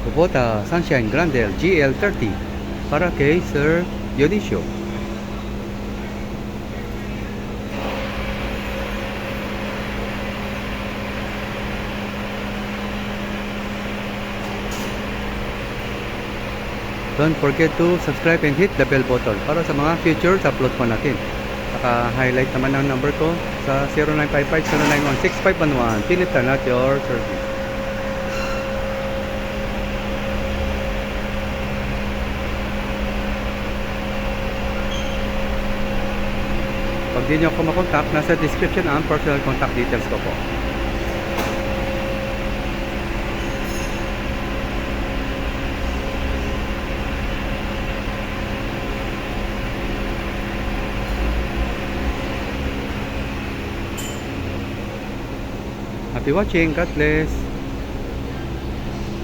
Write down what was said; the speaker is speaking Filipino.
Kubota Sunshine Grandel GL30 para kay Sir Dionisio. Don't forget to subscribe and hit the bell button para sa mga future upload po natin. Naka-highlight naman ang number ko sa 0955-091-6511. philipfarmtractors service. Pag di nyo ako makontakt, nasa description ang personal contact details ko po. Happy watching. God bless.